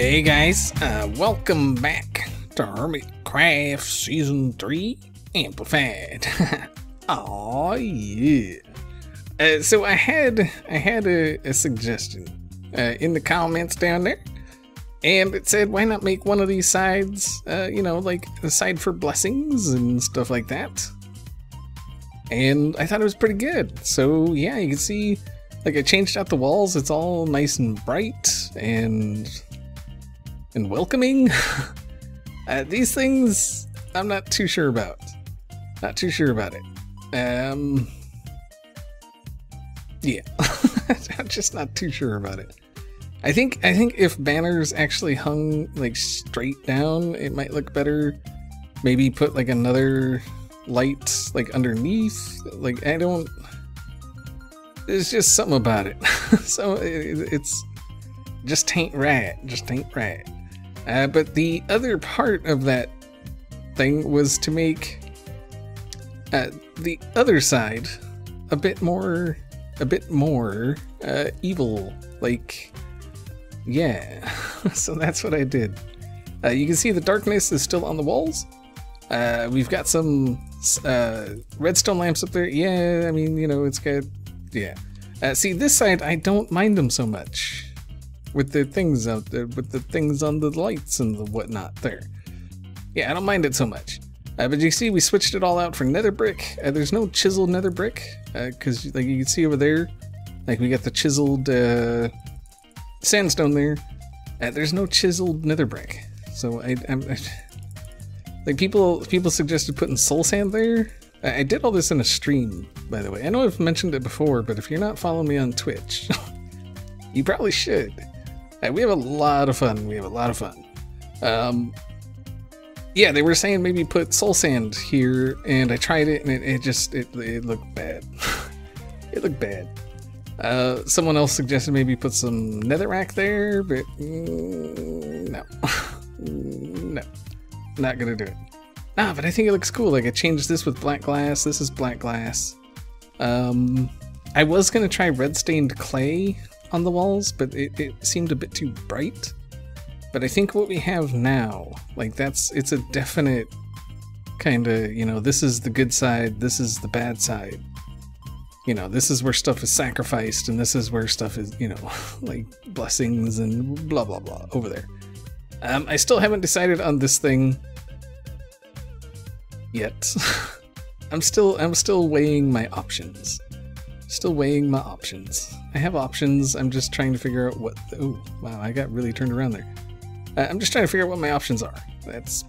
Hey guys, welcome back to HermitCraft Season 3 Amplified. Oh yeah. So I had a suggestion in the comments down there, and it said, why not make one of these sides, like a side for blessings and stuff like that. And I thought it was pretty good. So yeah, you can see, like, I changed out the walls. It's all nice and bright and welcoming. These things, I'm not too sure about. Not too sure about it. Yeah, I'm just not too sure about it. I think if banners actually hung like straight down, it might look better. Maybe put like another light like underneath. Like, I don't. There's just something about it. So it's just ain't right. Just ain't right. But the other part of that thing was to make the other side a bit more evil. Like, yeah. So that's what I did. You can see the darkness is still on the walls. We've got some redstone lamps up there. Yeah, I mean, it's got, yeah. See, this side, I don't mind them so much. With the things out there, with the things on the lights and the whatnot there. Yeah, I don't mind it so much. But you see, we switched it all out for nether brick. There's no chiseled nether brick, because like you can see over there, like we got the chiseled sandstone there. There's no chiseled nether brick. So I'm like, people suggested putting soul sand there. I did all this in a stream, by the way. I know I've mentioned it before, but if you're not following me on Twitch, you probably should. We have a lot of fun. Yeah, they were saying maybe put soul sand here, and I tried it, and it looked bad. It looked bad. Someone else suggested maybe put some netherrack there, but no. No. Not gonna do it. Nah, but I think it looks cool. Like, I changed this with black glass. This is black glass. I was gonna try red stained clay on the walls, but it seemed a bit too bright. But I think what we have now, like, it's a definite kind of, this is the good side, this is the bad side. This is where stuff is sacrificed, and this is where stuff is, like blessings and blah blah blah over there. I still haven't decided on this thing yet. I'm still weighing my options. I have options. I'm just trying to figure out what. Oh wow, I got really turned around there. I'm just trying to figure out what my options are. That's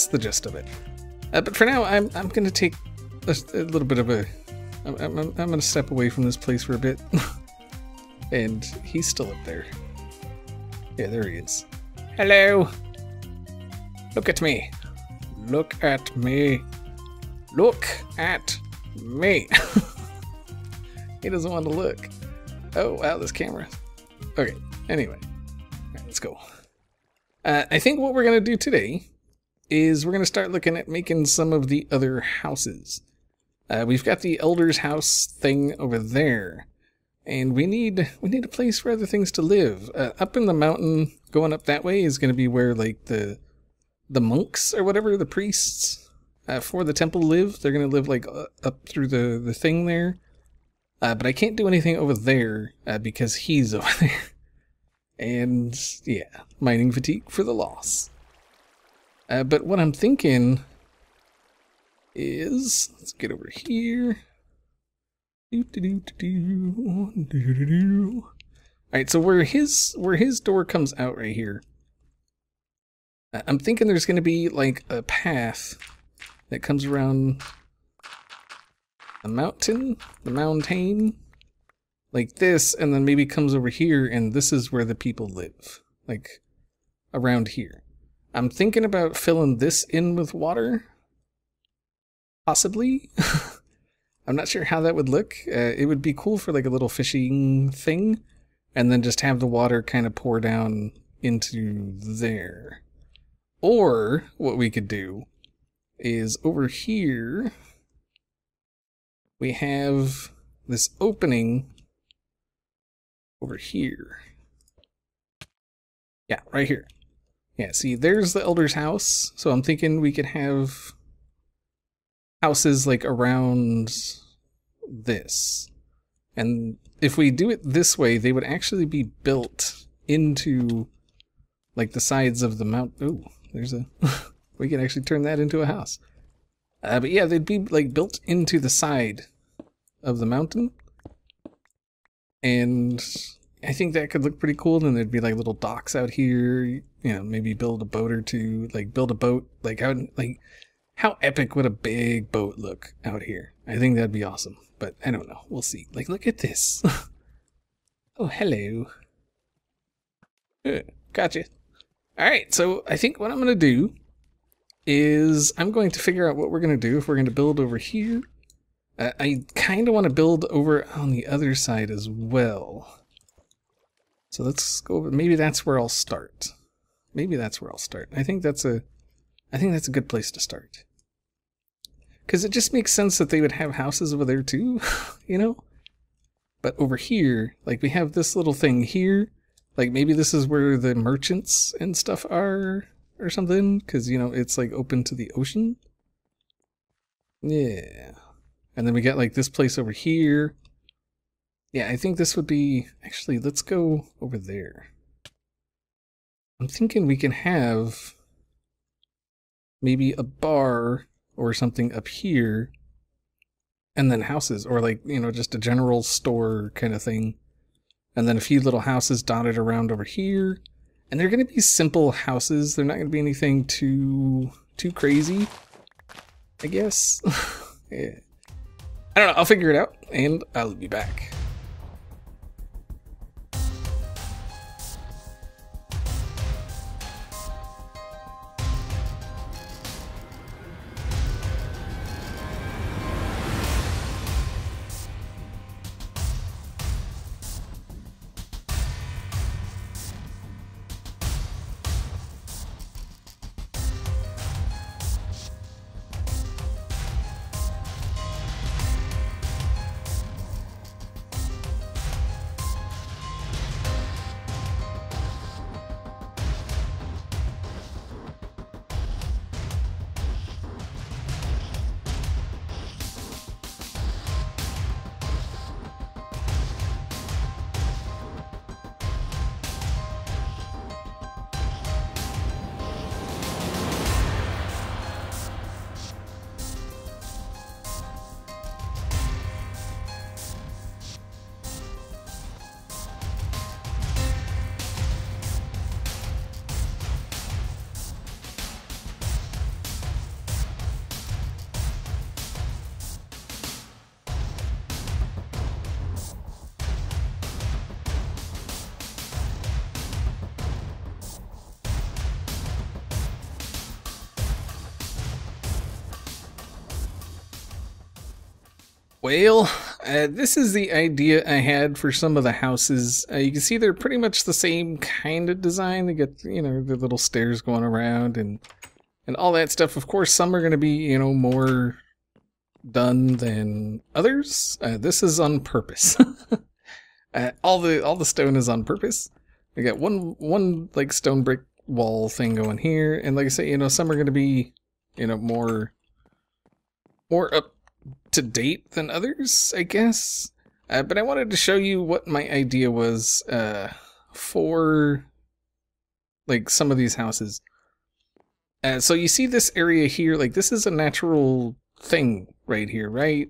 the gist of it. But for now, I'm gonna take a little bit of a. I'm gonna step away from this place for a bit. And he's still up there. Yeah, there he is. Hello. Look at me. Look at me. Look at me. He doesn't want to look. Oh, wow, this camera. Okay, anyway. All right, let's go. I think what we're going to do today is we're going to start looking at making some of the other houses. We've got the Elder's house thing over there. And we need a place for other things to live. Up in the mountain, going up that way, is going to be where, like, the monks or whatever, the priests for the temple live. They're going to live, like, up through the thing there. But I can't do anything over there because he's over there. And, yeah, mining fatigue for the loss. But what I'm thinking is, let's get over here. Alright, so where his door comes out right here, I'm thinking there's going to be like a path that comes around the mountain, like this, and then maybe comes over here, and this is where the people live, like around here. I'm thinking about filling this in with water, possibly. I'm not sure how that would look. It would be cool for like a little fishing thing, and then just have the water kind of pour down into there. Or what we could do is over here, we have this opening over here. Yeah, right here. Yeah, see, there's the elder's house. So I'm thinking we could have houses like around this. And if we do it this way, they would actually be built into like the sides of the mount. Ooh, there's a... we can actually turn that into a house. But yeah, they'd be like built into the side of the mountain. And I think that could look pretty cool. Then there'd be like little docks out here. You know, maybe build a boat or two. Like build a boat. Like how epic would a big boat look out here? I think that'd be awesome. But I don't know. We'll see. Like, look at this. Oh, hello. Gotcha. Alright, so I think what I'm going to do is I'm going to figure out what we're going to do. If we're going to build over here. I kind of want to build over on the other side as well. So let's go over. Maybe that's where I'll start. Maybe that's where I'll start. I think that's a good place to start. Because it just makes sense that they would have houses over there too, you know? But over here, like we have this little thing here. Like maybe this is where the merchants and stuff are or something. Because, you know, it's like open to the ocean. Yeah. And then we got like this place over here. Yeah, I think this would be... Actually, let's go over there. I'm thinking we can have maybe a bar or something up here. And then houses. Or like, you know, just a general store kind of thing. And then a few little houses dotted around over here. And they're going to be simple houses. They're not going to be anything too crazy, I guess. Yeah. I don't know, I'll figure it out, and I'll be back. Well, this is the idea I had for some of the houses. You can see they're pretty much the same kind of design. They get, you know, the little stairs going around and all that stuff. Of course, some are going to be, you know, more done than others. This is on purpose. All the stone is on purpose. We got one like stone brick wall thing going here, and like I say, you know, some are going to be, you know, more up to date than others, I guess. But I wanted to show you what my idea was for like some of these houses. So you see this area here, like this is a natural thing right here, right?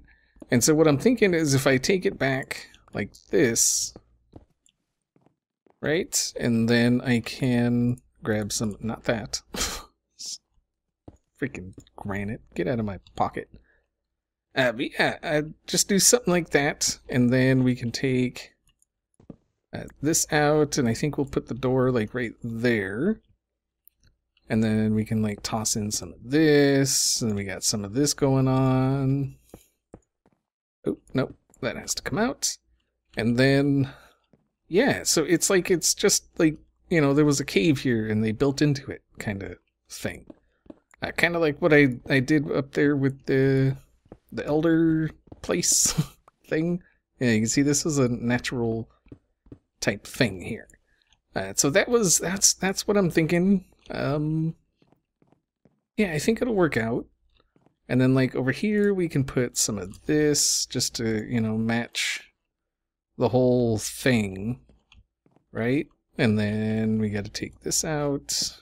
And so what I'm thinking is if I take it back like this, right? And then I can grab some, not that. Freaking granite, get out of my pocket. But yeah, just do something like that, and then we can take this out, and I think we'll put the door like right there. And then we can like toss in some of this, and we got some of this going on. Oh, nope, that has to come out. And then, yeah, so it's like, it's just like, you know, there was a cave here, and they built into it kind of thing. Kind of like what I did up there with the elder place thing. Yeah, you can see this is a natural type thing here. So that's what I'm thinking. Yeah, I think it'll work out. And then like over here we can put some of this just to, you know, match the whole thing, right? And then we got to take this out.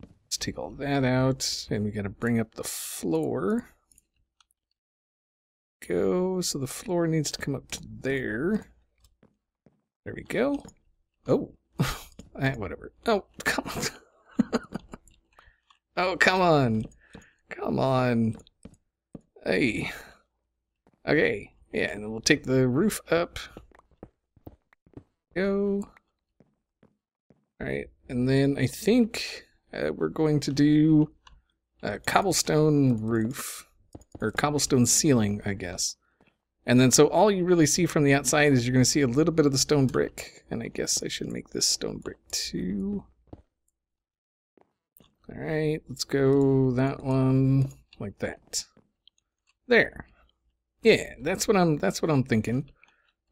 Let's take all that out, and we got to bring up the floor. Go, so the floor needs to come up to there. There we go. Oh, whatever. Oh, come on. Oh, come on. Come on. Hey. Okay. Yeah, and then we'll take the roof up. Go. Alright, and then I think we're going to do a cobblestone roof. Or cobblestone ceiling, I guess. And then so all you really see from the outside is you're going to see a little bit of the stone brick. And I guess I should make this stone brick too. Alright, let's go that one like that. There. Yeah, that's what I'm thinking.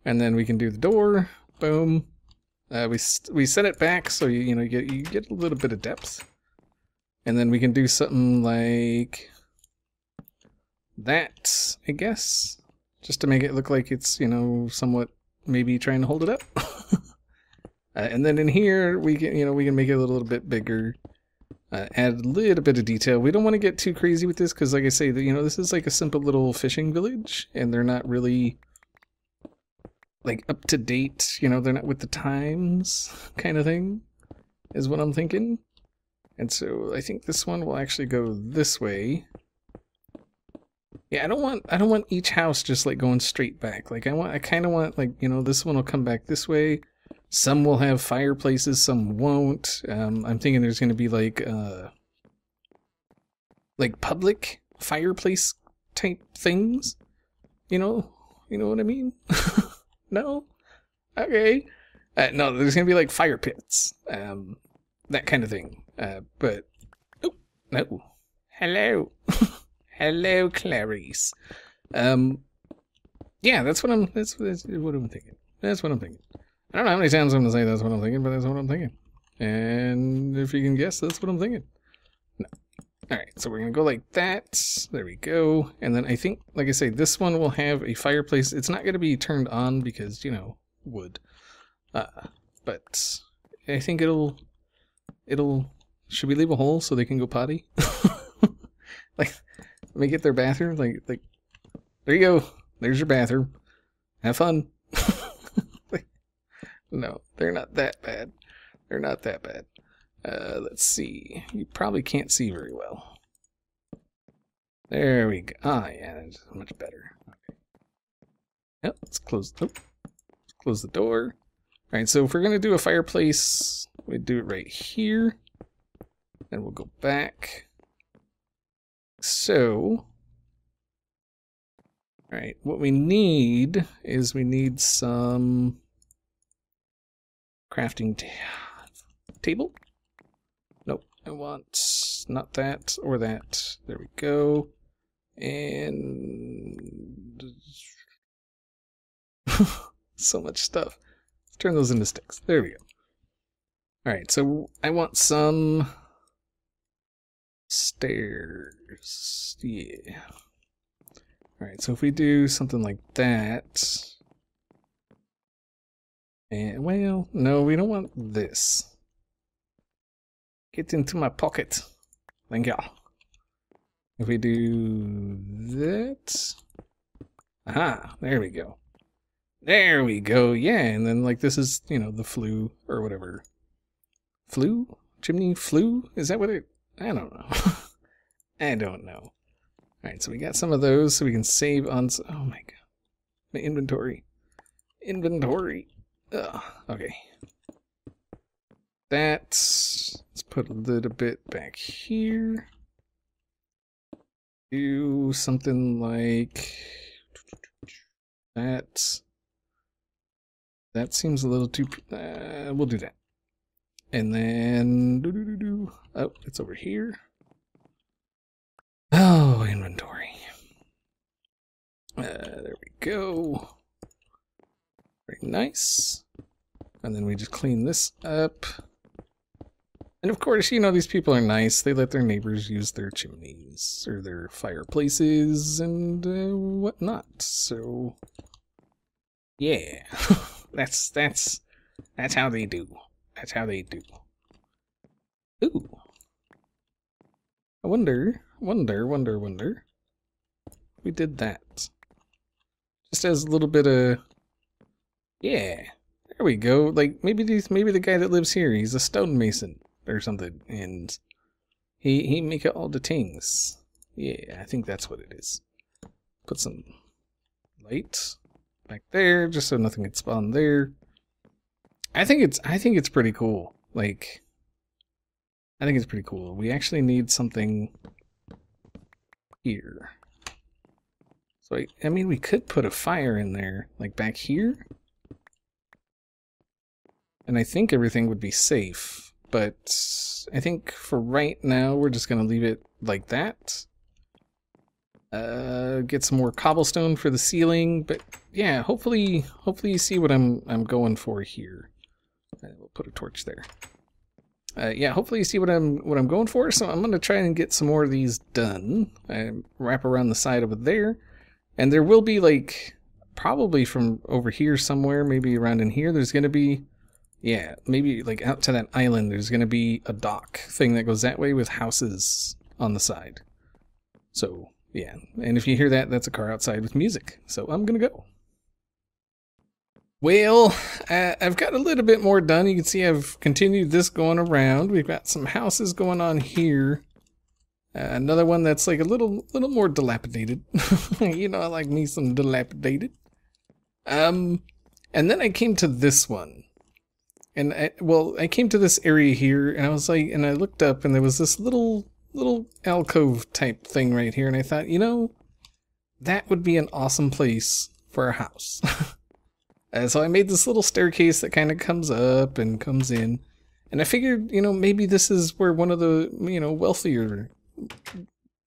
And then we can do the door. Boom. We set it back so you get a little bit of depth. And then we can do something like that, I guess, just to make it look like it's, you know, somewhat maybe trying to hold it up. And then in here we can make it a little bit bigger. Add a little bit of detail. We don't want to get too crazy with this because, like I say, this is like a simple little fishing village, and they're not really like up to date. You know, they're not with the times, kind of thing, is what I'm thinking. And so I think this one will actually go this way. Yeah, I don't want each house just like going straight back. Like I kind of want, like, you know, this one will come back this way. Some will have fireplaces, some won't. I'm thinking there's going to be like public fireplace type things. You know what I mean? No? Okay. No, there's going to be like fire pits. That kind of thing. But oh, no. Hello. Hello, Clarice. Yeah, that's what I'm thinking. That's what I'm thinking. I don't know how many times I'm going to say that's what I'm thinking, but that's what I'm thinking. And if you can guess, that's what I'm thinking. No. Alright, so we're going to go like that. There we go. And then I think, like I say, this one will have a fireplace. It's not going to be turned on because, you know, wood. But I think it'll... Should we leave a hole so they can go potty? Like, make it their bathroom. Like, there you go. There's your bathroom. Have fun. No, they're not that bad. They're not that bad. Let's see. You probably can't see very well. There we go. Ah, yeah, that's much better. Okay. Yep, let's close. Oh, let's close the door. All right, so if we're gonna do a fireplace, we do it right here. Then we'll go back. So, all right, what we need is some crafting table. Nope, I want not that or that. There we go. And so much stuff. Let's turn those into sticks. There we go. All right, so I want some stairs. Yeah. All right, so if we do something like that. And, well, no, we don't want this. Get into my pocket. Thank you. If we do that. Aha, there we go. There we go, yeah, and then, like, this is, you know, the flue, or whatever. Flue? Chimney flue? Is that what it... I don't know. I don't know. Alright, so we got some of those so we can save on... Oh my god. My inventory. Inventory. Ugh. Okay. Let's put a little bit back here. Do something like that. That seems a little too... we'll do that. And then... Oh, it's over here. Oh, inventory. There we go. Very nice. And then we just clean this up. And of course, you know, these people are nice. They let their neighbors use their chimneys or their fireplaces and whatnot. So, yeah, that's how they do. That's how they do. Ooh, I wonder. We did that. Just as a little bit of, yeah. There we go. Like maybe the guy that lives here, he's a stonemason or something, and he make it all the things. Yeah, I think that's what it is. Put some light back there, just so nothing can spawn there. I think it's pretty cool. Like, I think it's pretty cool. We actually need something here. So I mean, we could put a fire in there, like back here. And I think everything would be safe, but I think for right now, we're just gonna leave it like that. Get some more cobblestone for the ceiling, but yeah, hopefully you see what I'm going for here. We'll put a torch there. Yeah, hopefully you see what I'm going for. So I'm gonna try and get some more of these done. Wrap around the side over there, and there will be like probably from over here somewhere, maybe around in here. There's gonna be. Yeah, maybe like out to that island, there's going to be a dock thing that goes that way with houses on the side. So, yeah. And if you hear that, that's a car outside with music. So I'm going to go. Well, I've got a little bit more done. You can see I've continued this going around. We've got some houses going on here. Another one that's like a little more dilapidated. You know, I like me some dilapidated. And then I came to this one. And I came to this area here, and I was like, and I looked up, and there was this little alcove type thing right here, and I thought, you know, that would be an awesome place for a house. And so I made this little staircase that kind of comes up and comes in, and I figured, you know, maybe this is where one of the, you know, wealthier,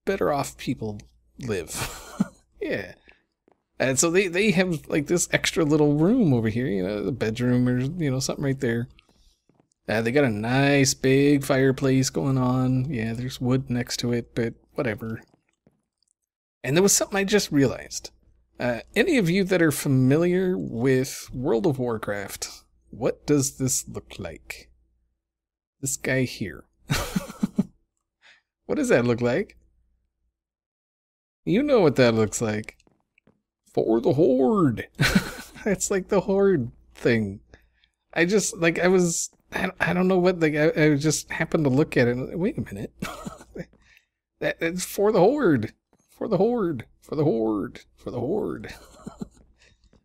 better off people live. Yeah. And so they have like this extra little room over here, you know, the bedroom or, you know, something right there. They got a nice big fireplace going on. Yeah, there's wood next to it, but whatever. And there was something I just realized. Any of you that are familiar with World of Warcraft, what does this look like? This guy here. What does that look like? You know what that looks like. For the Horde. It's like the Horde thing. I just, like, I don't know what, like, I just happened to look at it and, wait a minute. It's for the Horde. For the Horde. For the Horde. For the Horde.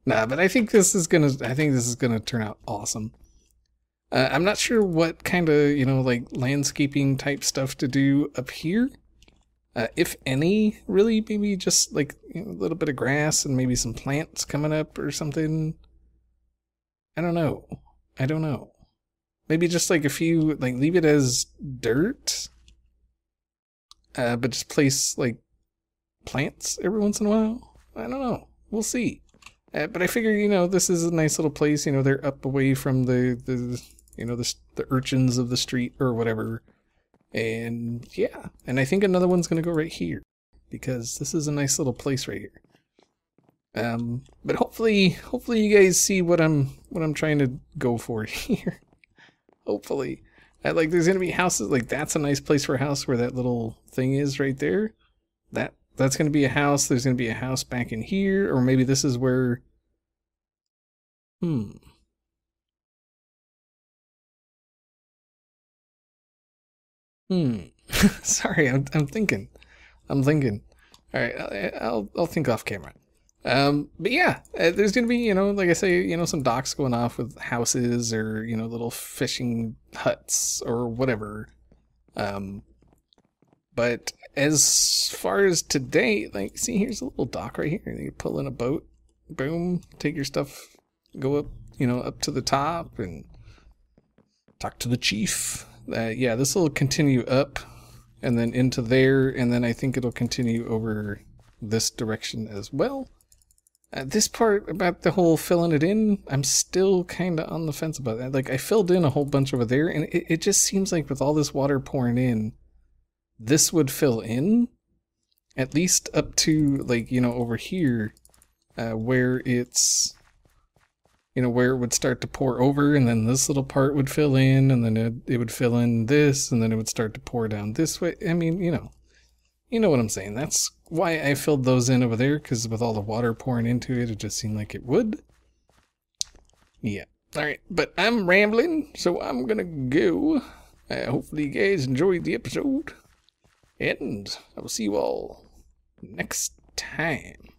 Nah, but I think this is gonna turn out awesome. I'm not sure what kind of, you know, like, landscaping type stuff to do up here. If any, really, maybe just like, you know, a little bit of grass and maybe some plants coming up or something. I don't know. Maybe just like a few, like leave it as dirt, but just place like plants every once in a while. I don't know. We'll see. But I figure, you know, this is a nice little place. You know, they're up away from the you know, the urchins of the street or whatever. And yeah, and I think another one's gonna go right here because this is a nice little place right here. But hopefully you guys see what I'm trying to go for here. Hopefully, like there's gonna be houses like that's a nice place for a house where that little thing is right there. That's gonna be a house. There's gonna be a house back in here, or maybe this is where. Sorry, I'm thinking. All right, I'll think off camera. But yeah, there's gonna be, you know, like I say, you know, some docks going off with houses or, you know, little fishing huts or whatever. But as far as today, like, see, here's a little dock right here. You pull in a boat, boom, take your stuff, go up, you know, up to the top and talk to the chief. Yeah, this will continue up and then into there, and then I think it'll continue over this direction as well. This part about the whole filling it in, I'm still kind of on the fence about that. Like, I filled in a whole bunch over there, and it just seems like with all this water pouring in, this would fill in, at least up to, like, over here, where it's, where it would start to pour over, and then this little part would fill in, and then it would fill in this, and then it would start to pour down this way. I mean, you know what I'm saying. That's why I filled those in over there, because with all the water pouring into it, it just seemed like it would. Yeah. Alright, but I'm rambling, so I'm gonna go. Hopefully you guys enjoyed the episode, and I will see you all next time.